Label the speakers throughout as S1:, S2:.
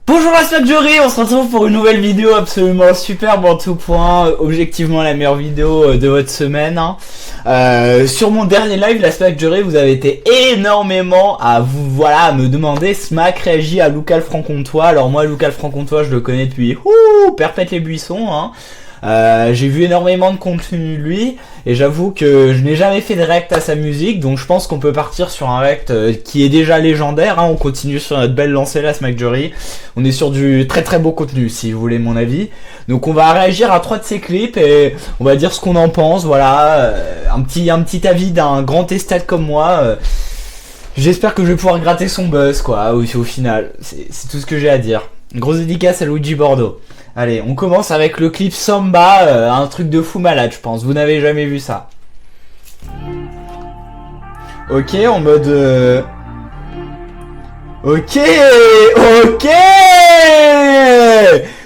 S1: Bonjour la Smackjury, on se retrouve pour une nouvelle vidéo absolument superbe en tout point, objectivement la meilleure vidéo de votre semaine. Sur mon dernier live, la Smackjury, vous avez été énormément à à me demander Smack réagit à Luca le Franc-Comtois. Alors moi, Luca le Franc-Comtois, je le connais depuis perpète les buissons. J'ai vu énormément de contenu de lui et j'avoue que je n'ai jamais fait de react à sa musique, donc je pense qu'on peut partir sur un react qui est déjà légendaire. On continue sur notre belle lancée la Smackjury. On est sur du très très beau contenu si vous voulez mon avis. Donc on va réagir à 3 de ses clips et on va dire ce qu'on en pense. Voilà, un petit avis d'un grand esthète comme moi. J'espère que je vais pouvoir gratter son buzz quoi au final. C'est tout ce que j'ai à dire. Grosse dédicace à Luigi Bordeaux. Allez, on commence avec le clip Samba, un truc de fou malade, je pense. Vous n'avez jamais vu ça. Ok, en mode... Ok.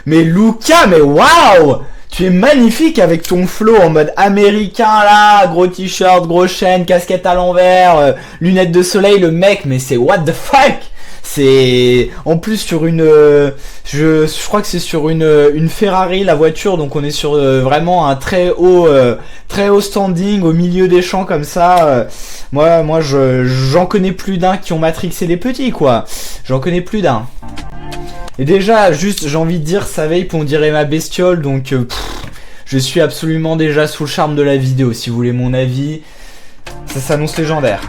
S1: Mais Luca, mais waouh, tu es magnifique avec ton flow en mode américain là, gros t-shirt, gros chaîne, casquette à l'envers, lunettes de soleil, le mec, mais c'est what the fuck. C'est en plus sur une je crois que c'est sur une Ferrari la voiture, donc on est sur vraiment un très haut standing au milieu des champs comme ça. Moi j'en connais plus d'un qui ont matrixé les petits quoi. J'en connais plus d'un. Et déjà juste j'ai envie de dire ça vape on dirait ma bestiole, donc je suis absolument déjà sous le charme de la vidéo si vous voulez mon avis. Ça s'annonce légendaire.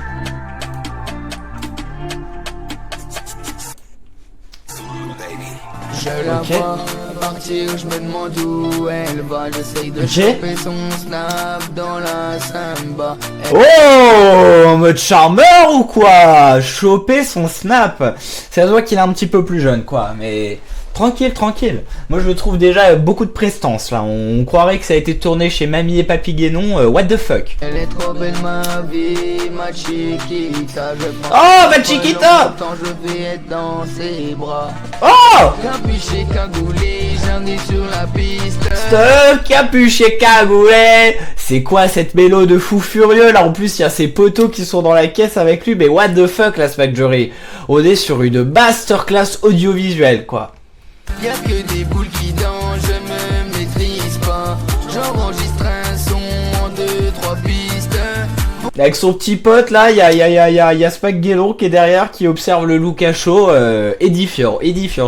S2: Je la vois partir, je me demande où elle va. J'essaye de choper son snap dans la samba.
S1: Oh, en mode charmeur ou quoi? Choper son snap. Ça se voit qu'il est un petit peu plus jeune quoi, mais tranquille. Moi je le trouve déjà beaucoup de prestance là. On croirait que ça a été tourné chez Mamie et Papy Guénon. What the fuck?
S2: Elle est trop belle ma vie, ma chiquita.
S1: Oh ma chiquita!
S2: Je vais être dans ses bras.
S1: Oh!
S2: Capuché cagoulé, j'en ai sur la piste.
S1: Stop, capuché cagoulé. C'est quoi cette mélo de fou furieux là? En plus il y a ces poteaux qui sont dans la caisse avec lui. Mais what the fuck la Smackjury? On est sur une masterclass audiovisuelle quoi.
S2: Y'a que des boules qui dansent, je me maîtrise pas. J'enregistre un son en 2-3 pistes.
S1: Avec son petit pote là, il y a Smack Guénon qui est derrière, qui observe le Luca Show, édifiant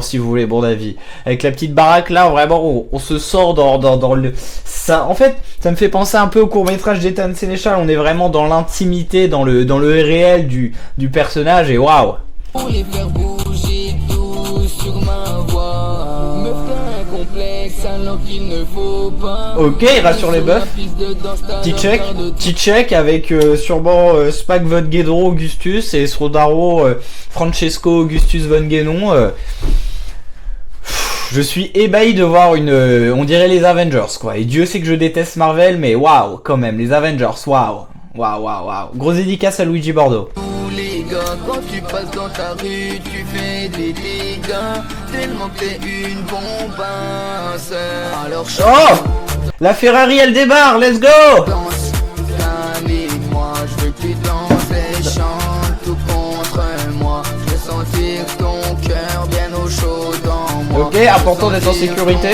S1: si vous voulez, bon avis. Avec la petite baraque là, vraiment on se sort dans le... Ça, en fait, ça me fait penser un peu au court-métrage d'Ethan Sénéchal, on est vraiment dans l'intimité, dans le réel du personnage et waouh.
S2: Pour les faire bouger tout sur ma voix, me fait un complexe alors qu'il ne faut pas.
S1: Ok, il rassure les buffs. Petit check avec sûrement Smack von Guénon Augustus et Srodaro Francesco Augustus von Guénon. Je suis ébahi de voir on dirait les Avengers quoi. Et Dieu sait que je déteste Marvel, mais waouh quand même, les Avengers, waouh. Grosse dédicace à Luigi Bordeaux.
S2: Les gars, quand tu passes dans ta rue, tu fais des dégâts, tellement que t'es une bombasse. Alors
S1: oh, la Ferrari elle débarre, let's go.
S2: Danse, moi, je veux que tu danses et chantes tout contre moi. Je veux sentir ton cœur bien au chaud dans moi.
S1: Ok, important d'être en sécurité.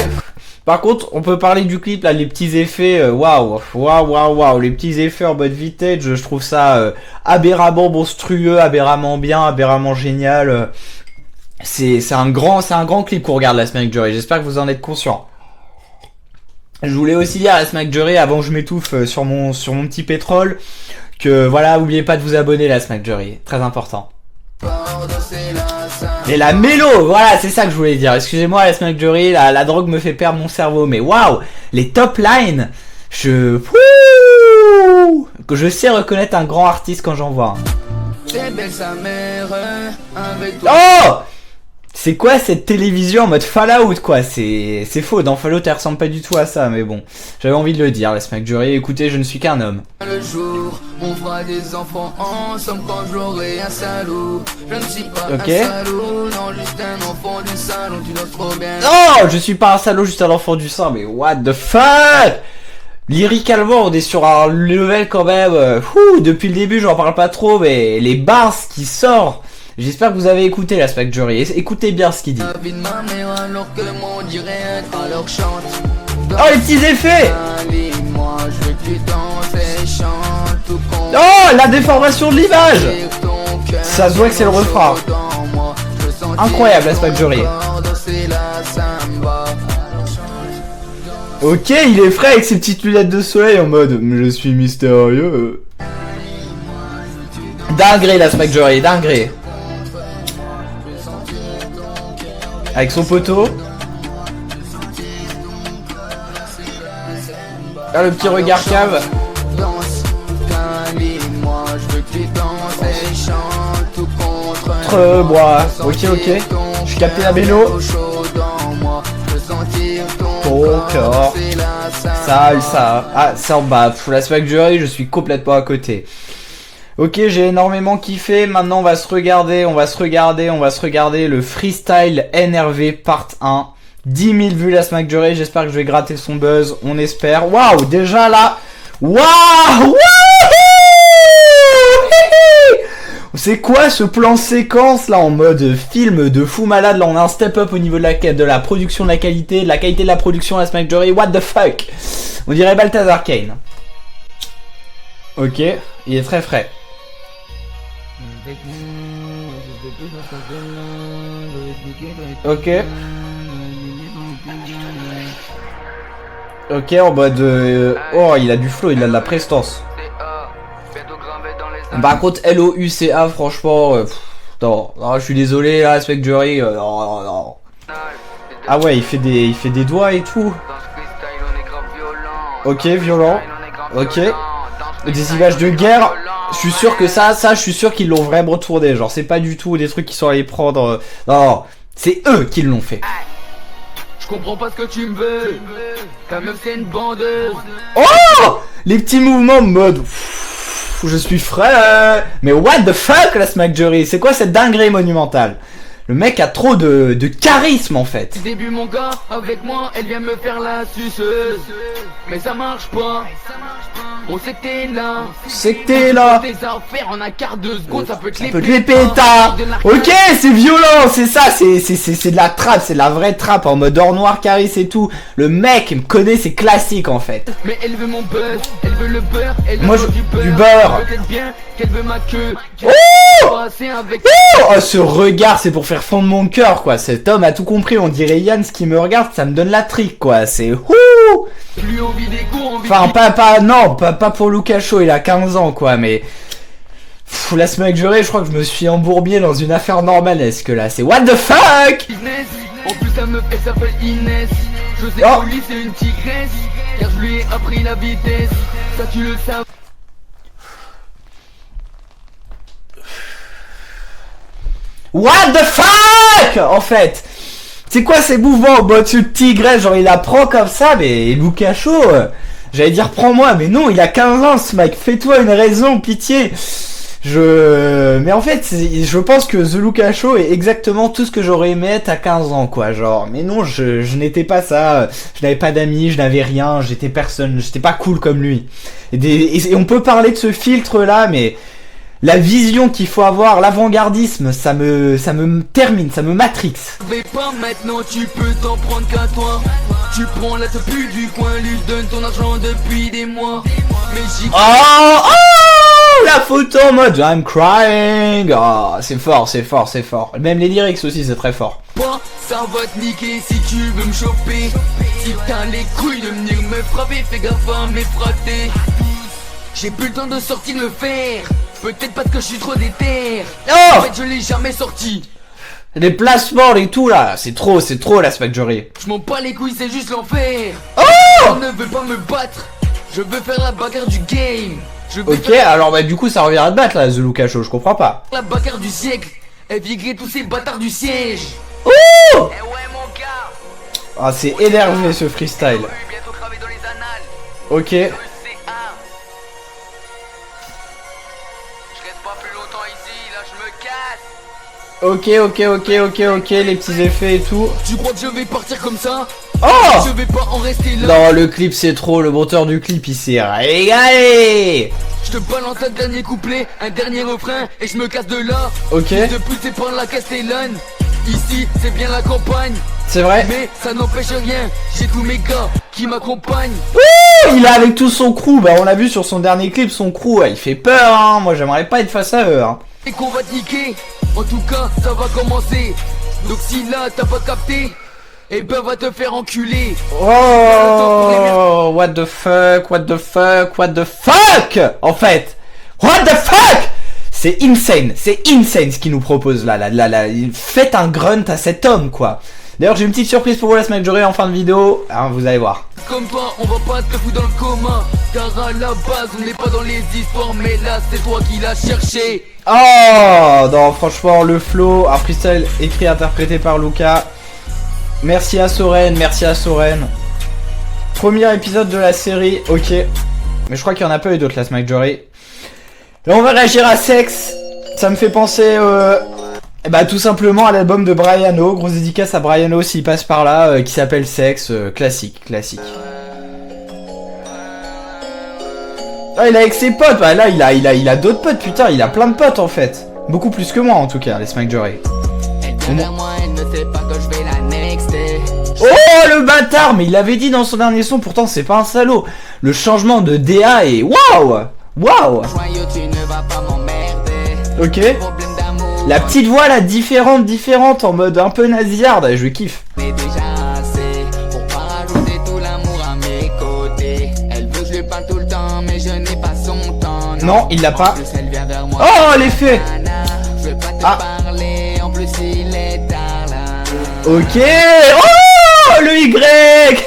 S1: Par contre, on peut parler du clip là, les petits effets, waouh, les petits effets en mode vintage, je trouve ça aberramment monstrueux, aberramment bien, aberramment génial. C'est un grand clip qu'on regarde la Smackjury. J'espère que vous en êtes conscients. Je voulais aussi dire à la Smackjury avant que je m'étouffe sur mon petit pétrole que voilà, n'oubliez pas de vous abonner à la Smackjury, très important. Et la mélo, voilà, c'est ça que je voulais dire. Excusez-moi, la Smackjury, la drogue me fait perdre mon cerveau. Mais waouh, les top lines, je sais reconnaître un grand artiste quand j'en vois. Oh, c'est quoi cette télévision en mode Fallout quoi? C'est faux, dans Fallout elle ressemble pas du tout à ça, mais bon, j'avais envie de le dire, la Smackjury. Écoutez, je ne suis qu'un homme.
S2: Le jour, on fera des enfants ensemble quand j'aurai un salaud. Je ne suis pas un salaud, non, juste un enfant du salon, tu dois trop bien.
S1: Oh, je suis pas un salaud, juste un enfant du sang, mais what the fuck? Lyricalement, on est sur un level quand même. Depuis le début, j'en parle pas trop, mais les bars qui sortent J'espère que vous avez écouté la Smack Jury. Écoutez bien ce qu'il dit.
S2: La vie de ma mère alors que le monde dirait alors chante.
S1: Oh, les petits effets!
S2: Moi, je veux que tu danses et chantes tout contre
S1: Oh, la déformation de l'image! Ça se voit que c'est le refrain. Incroyable la Smack Jury. Ok, il est frais avec ses petites lunettes de soleil en mode je suis mystérieux. Dinguerie la Smack Jury, dinguerie. Avec son poteau. Ah, le petit regard cave. Bois. Ok, ok. Je suis capté la vélo. Ton corps. Ça. Ah, ça en bas. Pour la Smack Jury, je suis complètement à côté. Ok, j'ai énormément kiffé. Maintenant, on va se regarder le freestyle NRV part 1. 10 000 vues la Smack Jury. J'espère que je vais gratter son buzz. On espère. Waouh, déjà là. Waouh. C'est quoi ce plan séquence là en mode film de fou malade? Là on a un step up au niveau de la production, de la qualité de la production à la Smack Jury. What the fuck? On dirait Balthazar Kane. Ok, il est très frais. Ok. Ok, en mode oh, il a du flow, il a de la prestance. Par contre, LOUCA, franchement, non, je suis désolé, là, Smack Jury, non. Ah ouais, il fait des doigts et tout. Ok, violent. Ok. Des images de guerre. Je suis sûr que je suis sûr qu'ils l'ont vraiment tourné. Genre, c'est pas du tout des trucs qui sont allés prendre. Non, c'est eux qui l'ont fait.
S2: Je comprends pas ce que tu me veux. Ta meuf c'est une bandeuse.
S1: Oh, les petits mouvements mode. Je suis frais. Mais what the fuck la Smack Jury? C'est quoi cette dinguerie monumentale? Le mec a trop de charisme en fait.
S2: Début mon gars, avec moi, elle vient me faire la suceuse. Mais ça marche pas. On sait que t'es là. Tes affaires en un quart de seconde, ça peut te
S1: les pétards. Ok, c'est violent, c'est ça, c'est de la trappe, c'est de la vraie trappe en mode or noir, Caris et tout. Le mec me connaît, c'est classique en fait.
S2: Mais elle veut mon buzz, elle veut le beurre, elle veut
S1: moi, du beurre.
S2: Peut-être bien qu'elle veut ma queue.
S1: Oh, ce regard, c'est pour faire fondre mon cœur quoi. Cet homme a tout compris, on dirait Yann, ce qui me regarde, ça me donne la trique quoi. C'est ouh.
S2: Plus envie des cours,
S1: enfin, pas pour Lucacho, il a 15 ans quoi, mais. Pff, la Smack Jury, je crois que je me suis embourbié dans une affaire normalesque là. C'est what the fuck.
S2: En plus, sa meuf, elle s'appelle Inès. Je sais que lui, c'est une tigresse. Car je lui ai appris la vitesse. Ça, tu le sais.
S1: What the fuck en fait. C'est quoi ces mouvements? Bah ce tigresse, genre il apprend comme ça, mais Lucacho, j'allais dire prends-moi, mais non, il a 15 ans ce mec, fais-toi une raison, pitié. Mais en fait, je pense que The Lucacho est exactement tout ce que j'aurais aimé être à 15 ans quoi, genre. Mais non, je n'étais pas ça, je n'avais pas d'amis, je n'avais rien, j'étais personne, j'étais pas cool comme lui. Et on peut parler de ce filtre là, mais la vision qu'il faut avoir, l'avant-gardisme, ça me termine, ça me matrix.
S2: Mais pas maintenant, tu peux t'en prendre qu'à toi. Tu prends la te pue du coin, lui donne ton argent depuis des mois. Mais j'y...
S1: Oh, la photo en mode I'm crying. Oh, c'est fort. Même les lyrics aussi, c'est très fort.
S2: Ça va te niquer si tu veux me choper. Si t'as les couilles de venir me frapper, fais gaffe à mes fratés. J'ai plus le temps de sortir le fer. Peut-être parce que je suis trop déter.
S1: Oh,
S2: en fait je l'ai jamais sorti.
S1: Les placements et tout là, c'est trop la Smack Jury.
S2: Je m'en bats les couilles, c'est juste l'enfer.
S1: Oh,
S2: je ne veux pas me battre. Je veux faire la bagarre du game.
S1: Ok, alors bah du coup ça revient à te battre là, The Lucacho, je comprends pas.
S2: La bagarre du siècle. Évigrer tous ces bâtards du siège.
S1: Oh,
S2: eh ouais mon gars.
S1: Ah c'est énervé ce freestyle.
S2: Bientôt gravé dans les annales.
S1: Ok. Ok, les petits effets et tout.
S2: Tu crois que je vais partir comme ça?
S1: Oh,
S2: je vais pas en rester là.
S1: Non, le clip c'est trop, le monteur du clip il s'est régalé.
S2: Je te balance un dernier couplet, un dernier refrain et je me casse de là.
S1: Ok.
S2: De plus c'est par la Castellane. Ici c'est bien la campagne.
S1: C'est vrai.
S2: Mais ça n'empêche rien, j'ai tous mes gars qui m'accompagnent.
S1: Ouh, il est avec tout son crew, bah on l'a vu sur son dernier clip, son crew, il fait peur hein. Moi j'aimerais pas être face à eux hein.
S2: Et qu'on va te niquer, en tout cas ça va commencer. Donc si là t'as pas capté, eh ben va te faire enculer.
S1: Oh, what the fuck, what the fuck, what the fuck. En fait, what the fuck. C'est insane ce qu'il nous propose là. Faites un grunt à cet homme quoi. D'ailleurs j'ai une petite surprise pour vous la semaine durée en fin de vidéo, hein, vous allez voir.
S2: Comme toi, on va pas te foutre dans le commun. Car à la base, on n'est pas dans les histoires. Mais là, c'est toi qui l'as cherché.
S1: Oh non, franchement, le flow, un freestyle écrit, interprété par Luca. Merci à Soren, merci à Soren. Premier épisode de la série, ok. Mais je crois qu'il y en a pas eu d'autres la Smack Jury. Et on va réagir à Sex. Ça me fait penser bah tout simplement à l'album de Briano. Grosse dédicace à Briano s'il passe par là, qui s'appelle Sex, classique. Ah, il est avec ses potes, bah là il a d'autres potes, putain, il a plein de potes en fait. Beaucoup plus que moi en tout cas, les Smack Jury. Oh le bâtard, mais il l'avait dit dans son dernier son, pourtant c'est pas un salaud. Le changement de DA est waouh. Ok. La petite voix là, différente, en mode un peu nasillarde, je kiffe. Non, il l'a pas. Oh, l'effet. Ah. Ok. Oh, le Y.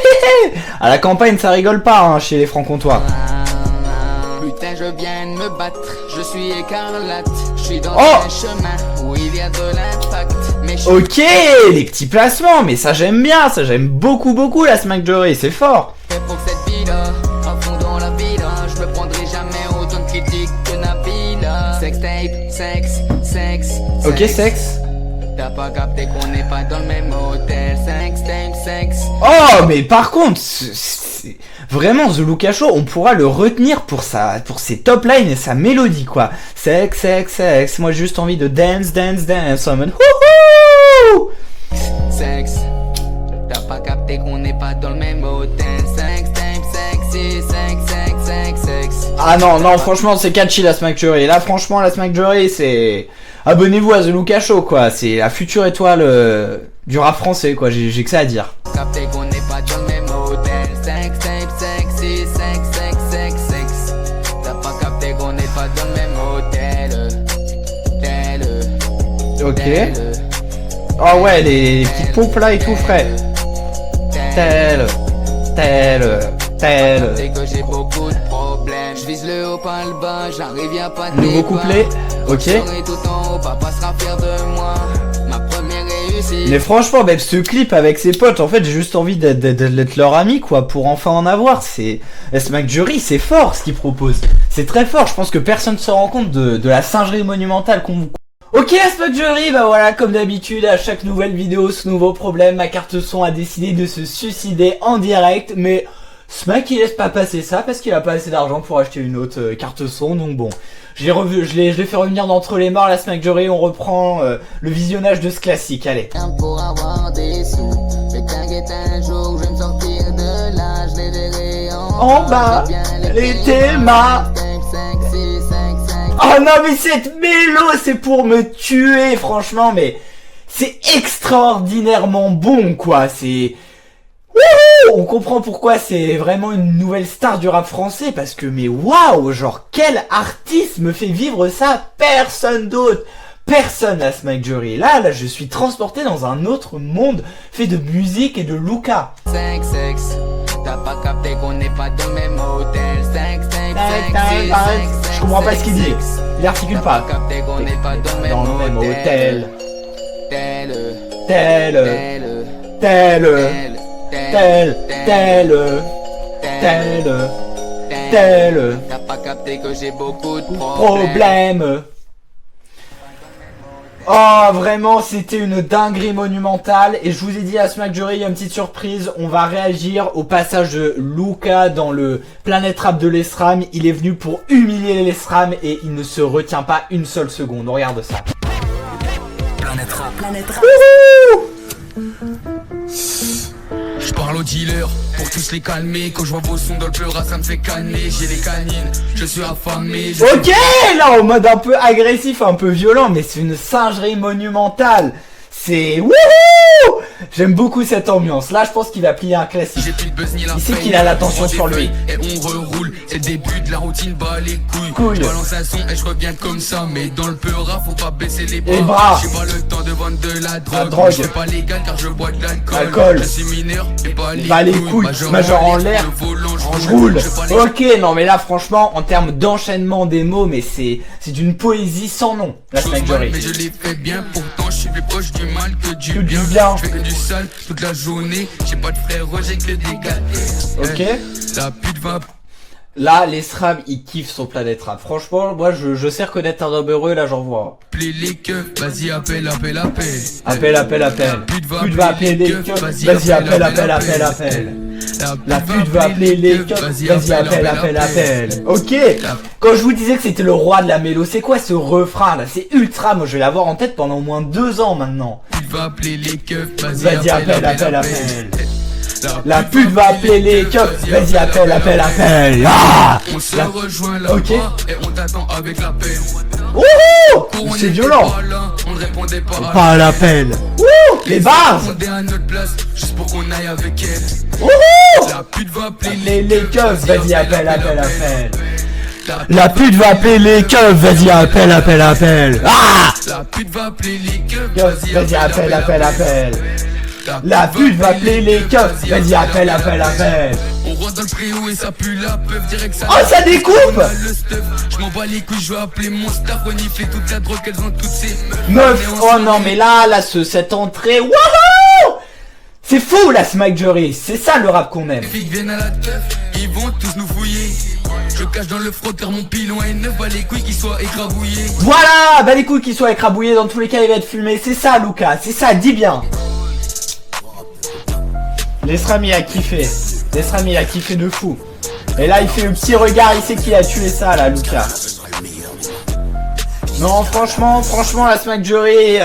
S1: À la campagne, ça rigole pas hein, chez les francs-comtois.
S2: Putain, je viens de me battre, je suis écarlate, je suis dans un chemin où il y a de l'impact.
S1: Ok, les petits placements, mais ça j'aime bien, ça j'aime beaucoup la Smack Jury, c'est fort.
S2: Pour cette vie-là, à fond dans la vie-là, je me prendrai jamais autant de critiques que Nabila. Sex.
S1: Ok, sexe.
S2: T'as pas capté qu'on n'est pas dans le même hôtel. Sex.
S1: Oh, mais par contre, vraiment, The Luca Show, on pourra le retenir pour ses top lines et sa mélodie, quoi. Sex. Moi, j'ai juste envie de dance. En mode, wouhou!
S2: Sex. T'as pas capté qu'on n'est pas dans le même hôtel. Sex.
S1: Ah non, franchement, c'est catchy la Smack Jury. Là, franchement, la Smack Jury, c'est... Abonnez-vous à The Luca Show, quoi. C'est la future étoile du rap français, quoi. J'ai que ça à dire.
S2: Capté qu'on n'est pas dans le même hôtel. Sex. T'as pas capté qu'on n'est pas dans le même hôtel.
S1: Ok. Oh ouais, les petites pompes là et tout frais. Tel.
S2: C'est que j'ai beaucoup de problèmes. Je vise le haut, pas le bas, j'arrive à pas de
S1: nouveau couplet, ok.
S2: Tout en haut, papa sera fier de moi. Ma première réussite.
S1: Mais franchement, même ce clip avec ses potes, en fait, j'ai juste envie d'être leur ami, quoi, pour enfin en avoir. C'est Smack Jury, c'est fort ce qu'ils proposent. C'est très fort. Je pense que personne se rend compte de la singerie monumentale qu'on vous. Ok, la Smack Jury, bah voilà, comme d'habitude, à chaque nouvelle vidéo, ce nouveau problème, ma carte son a décidé de se suicider en direct, mais Smack il laisse pas passer ça parce qu'il a pas assez d'argent pour acheter une autre carte son, donc bon, je l'ai fait revenir d'entre les morts la Smack Jury, on reprend le visionnage de ce classique, allez.
S2: Pour avoir des sous, mais t'inquiète un jour, je vais me sortir de là, je les verrai
S1: en bas, les thémas. Oh non mais cette mélo c'est pour me tuer franchement, mais c'est extraordinairement bon quoi, c'est... Wouhou, on comprend pourquoi c'est vraiment une nouvelle star du rap français, parce que mais waouh, genre quel artiste me fait vivre ça, personne d'autre, personne la Smack Jury. Là je suis transporté dans un autre monde fait de musique et de Luca.
S2: Sex, t'as pas capté qu'on n'est pas dans le même hôtel.
S1: Je comprends pas ce qu'il dit, il articule pas.
S2: Capté qu'on n'est pas dans
S1: le même hôtel. T'as
S2: pas capté que j'ai beaucoup de
S1: problèmes. Oh, vraiment, c'était une dinguerie monumentale. Et je vous ai dit à Smack Jury, il y a une petite surprise. On va réagir au passage de Luca dans le Planet Rap de l'Esram. Il est venu pour humilier l'Esram et il ne se retient pas une seule seconde. On regarde ça.
S2: Planet Rap.
S3: Planète Rap.
S2: Je parle aux dealers pour tous les calmer. Quand je vois vos sons dans le pleura, ça me fait calmer. J'ai les canines, je suis affamé.
S1: Ok, là, en mode un peu agressif, un peu violent, mais c'est une singerie monumentale. C'est wouhou! J'aime beaucoup cette ambiance. Là, je pense qu'il va plier un classique. Il sait qu'il a l'attention sur lui.
S2: Et on reroule, c'est le début de la routine, bah les couilles. Je balance un son et je reviens comme ça. Mais dans le peura, faut pas baisser les bras. J'ai pas le temps de vendre de la drogue. Je fais pas légal car je bois de l'alcool. Je suis mineur et pas les couilles.
S1: Major en l'air, je roule. Ok, non mais là franchement, en termes d'enchaînement des mots, mais c'est d'une poésie sans nom. La Smack Jury.
S2: Mais je l'ai fait bien, pourtant je suis plus proche du mal que du bien. Je fais que du sale toute la journée. J'ai pas de frère, j'ai que des gars.
S1: Ok.
S2: La pute va.
S1: Là, l'Esram, il kiffe son Planet Rap. Franchement, moi, je sais reconnaître un homme heureux, là, j'en vois.
S2: Appeler les keufs, vas-y, appelle.
S1: Appelle. Pute va appeler les keufs, vas-y, appelle. La pute va appeler les keufs, vas-y, appelle. Ok. Quand je vous disais que c'était le roi de la mélo, c'est quoi ce refrain, là? C'est ultra, moi, je vais l'avoir en tête pendant au moins 2 ans, maintenant.
S2: Pute va appeler les keufs,
S1: vas-y, appelle. La pute va appeler les keufs, vas-y, appelle. Ah!
S2: On se rejoint là-bas et on t'attend avec l'appel.
S1: Ouh! C'est violent.
S2: On ne répondait
S1: Pas à l'appel. Ouh! Les barres!
S2: On est à notre place juste pour qu'on aille avec elle.
S1: Ouh!
S2: La pute va appeler
S1: les keufs, vas-y, appelle. La pute va appeler les keufs, vas-y, appelle. Ah!
S2: La pute va appeler les keufs,
S1: vas-y, appelle. La pute va appeler les keufs, vas-y, appelle.
S2: On rentre dans le préau et ça pue la peuf, direct ça.
S1: Oh, ça découpe!
S2: Je m'en bats les couilles, je vais appeler mon staff, renifler toute la drogue, elles ont toutes ces
S1: meufs. Oh non, mais là, cette entrée, wouhou! C'est fou, la Smack Jury, c'est ça le rap qu'on aime.
S2: Les filles viennent à la teuf, ils vont tous nous fouiller. Je cache dans le froc car mon pilon est neuf, bah les couilles qui soient écrabouillées.
S1: Voilà, bah les couilles qui soient écrabouillées, dans tous les cas il va être filmé, c'est ça Lucas, c'est ça, dis bien. L'Esram il a kiffé de fou. Et là il fait le petit regard, il sait qu'il a tué ça là, Lucas. Non, franchement, la Smack Jury,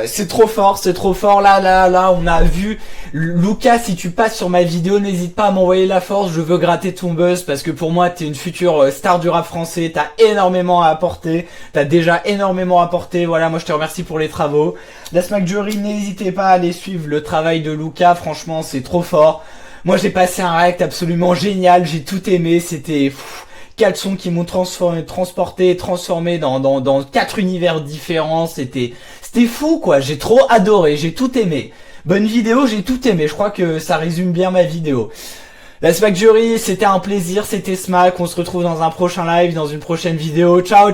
S1: c'est trop fort, là, on a vu. Lucas, si tu passes sur ma vidéo, n'hésite pas à m'envoyer la force, je veux gratter ton buzz, parce que pour moi, t'es une future star du rap français, t'as énormément à apporter, t'as déjà énormément apporté, voilà, moi je te remercie pour les travaux. La Smack Jury, n'hésitez pas à aller suivre le travail de Lucas, franchement, c'est trop fort. Moi, j'ai passé un react absolument génial, j'ai tout aimé, c'était... 4 sons qui m'ont transformé dans 4 univers différents, c'était fou quoi, j'ai trop adoré, j'ai tout aimé. Bonne vidéo, j'ai tout aimé, je crois que ça résume bien ma vidéo. La Smack Jury, c'était un plaisir, c'était Smack, on se retrouve dans un prochain live, dans une prochaine vidéo, ciao.